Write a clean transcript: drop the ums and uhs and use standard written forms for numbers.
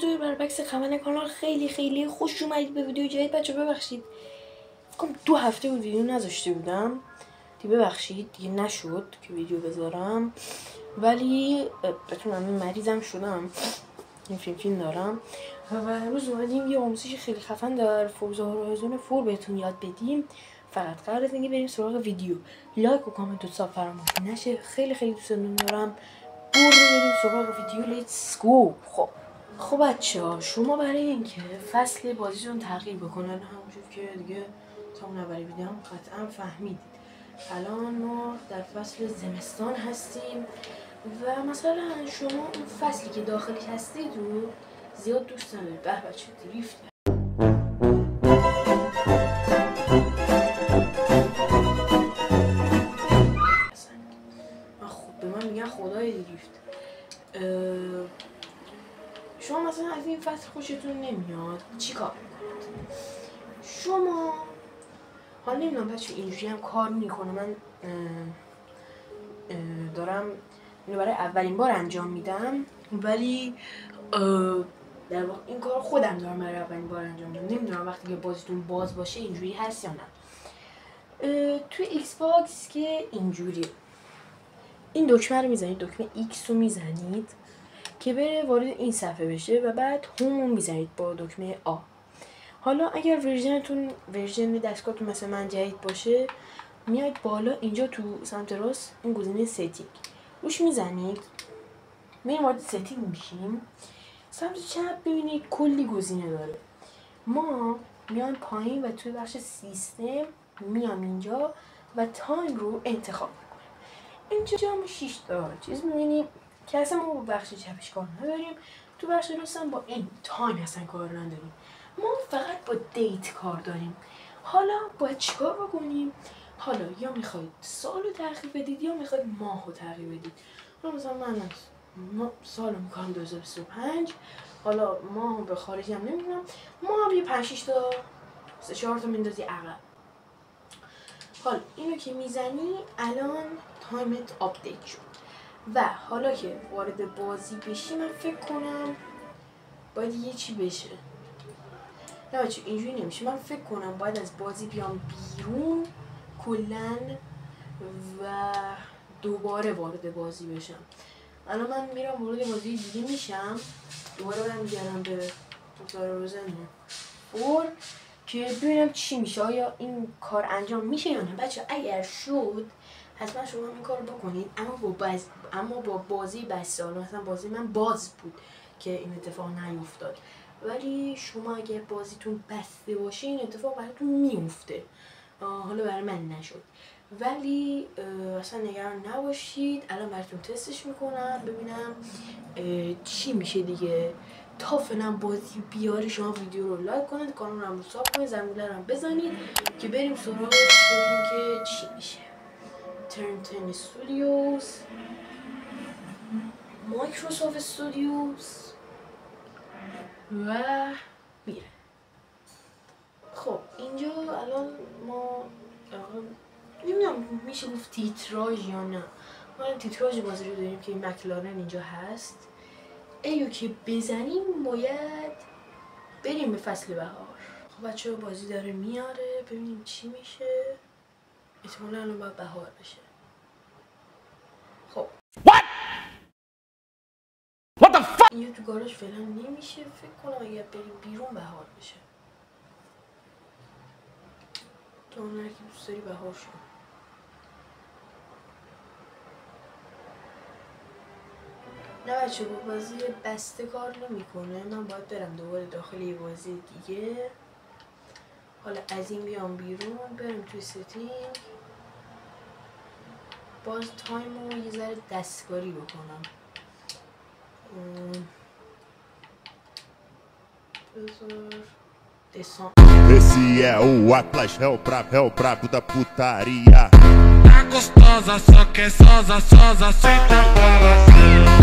درود بر بکس خبر کانال. خیلی خوش اومدید به ویدیو جدید بچه. ببخشید فکر کنم 2 هفته بود ویدیو نذاشته بودم دیگه، ببخشید دیگه نشد که ویدیو بذارم، ولی بتونم این مریضم شدم، این فیلم دارم و امروز اومدیم یه آموزش خیلی خفن در فورزا هورایزون 4 بهتون یاد بدیم. فقط قبل از اینکه بریم سراغ ویدیو، لایک و کامنت و ساب فراموش نشه. خیلی دوستتون دارم. بریم سراغ ویدیو. لیتس گو. خب بچه‌ها، شما برای اینکه فصل بازیتون تغییر بکنه، همونجور که دیگه تا اون اولی ویدیو هم قطعا فهمیدید، الان ما در فصل زمستان هستیم و مثلا شما اون فصلی که داخلی هستید رو زیاد دوست ندارید. به بچه دریفت به من میگن خدای دریفت. شما مثلا از این فصل خوشتون نمیاد، چی کار میکنید؟ شما حالا نمیدونم بچه اینجوری هم کار میکنه، من دارم اینو برای اولین بار انجام میدم، ولی در واقع این کار خودم دارم برای اولین بار انجام میدم. نمیدونم وقتی که بازیتون باز باشه اینجوری هست یا نه. توی ایکس باکس که اینجوری این دکمه رو میزنید، دکمه ایکس رو میزنید که بره وارد این صفحه بشه و بعد هوم رو میزنید با دکمه آ. حالا اگر ورژن دستگاهتون مثل من جدید باشه، میاید بالا اینجا تو سمت راست این گزینه ستینگ روش میزنید، میریم وارد ستینگ میشیم. سمت چپ ببینید کلی گزینه داره. ما میایم پایین و توی بخش سیستم میام اینجا و تایم رو انتخاب میکنیم. اینجا هم 6 تا چیز میبینیم که اصلا ما با بخش چپش کار نداریم، تو بخش راست هم با این تایم اصلا کار نداریم، ما فقط با دیت کار داریم. حالا باید چیکار بکنیم؟ حالا یا میخواید سال رو تغییر بدید یا میخواید ماه رو تغییر بدید. حالا مثلا من سال رو میکنم 2025، حالا ماه به خارجی هم نمیدونم، ماه هم یه 5-6 تا 3-4 تا میندازی عقب. حالا اینو که میزنی الان تایمت آپدیت شد و حالا که وارد بازی بشی من فکر کنم باید یه چی بشه. نه بچه اینجوری نمیشه، من فکر کنم باید از بازی بیام بیرون کلن و دوباره وارد بازی بشم. الان من میرم وارد بازی دیگه میشم، دوباره برمیگردم به فورزا هورایزون 4 که ببینم چی میشه، آیا این کار انجام میشه یا نه. بچه اگر شد حتما شما این کار بکنید، اما با بازی بسته. مثلا بازی من باز بود که این اتفاق نیفتاد، ولی شما اگر بازیتون بسته باشه این اتفاق براتون میفته. حالا برای من نشد، ولی اصلا نگران نباشید، الان براتون تستش میکنم ببینم چی میشه دیگه. تا فعلا بازی بیاره شما ویدیو رو لایک کنید، کانال رو ساب کنید، زنگوله رو بزنید که بریم سراغ ببینیم که چی میشه. ترن استودیوز، مایکروسافت استودیوز و میره. خب اینجا الان ما نمیدونم میشه گفت تیتراژ یا نه. ما الان تیتراژ بازی رو داریم که این مکلارن اینجا هست. ایو که بزنیم باید بریم به فصل بهار. خب بچه ها بازی داره میاره، ببینیم چی میشه. احتمالا الان باید بهار بشه. خب اینجا تو گاراژ فعلا نمیشه، فکر کنم اگر بریم بیرون بهار بشه. تو اون هرکی دوست داری بهار شد. نه بچه با بازی بسته کار نمیکنه، من باید برم دوباره داخل یه بازی دیگه. حالا از این بیام بیرون، برم توی ستینگ، باز تایم رو یه ذره دستکاری بکنم. Esse é o Atlas Hell brabo da putaria. Tá gostosa, só que sosa, senta pra você.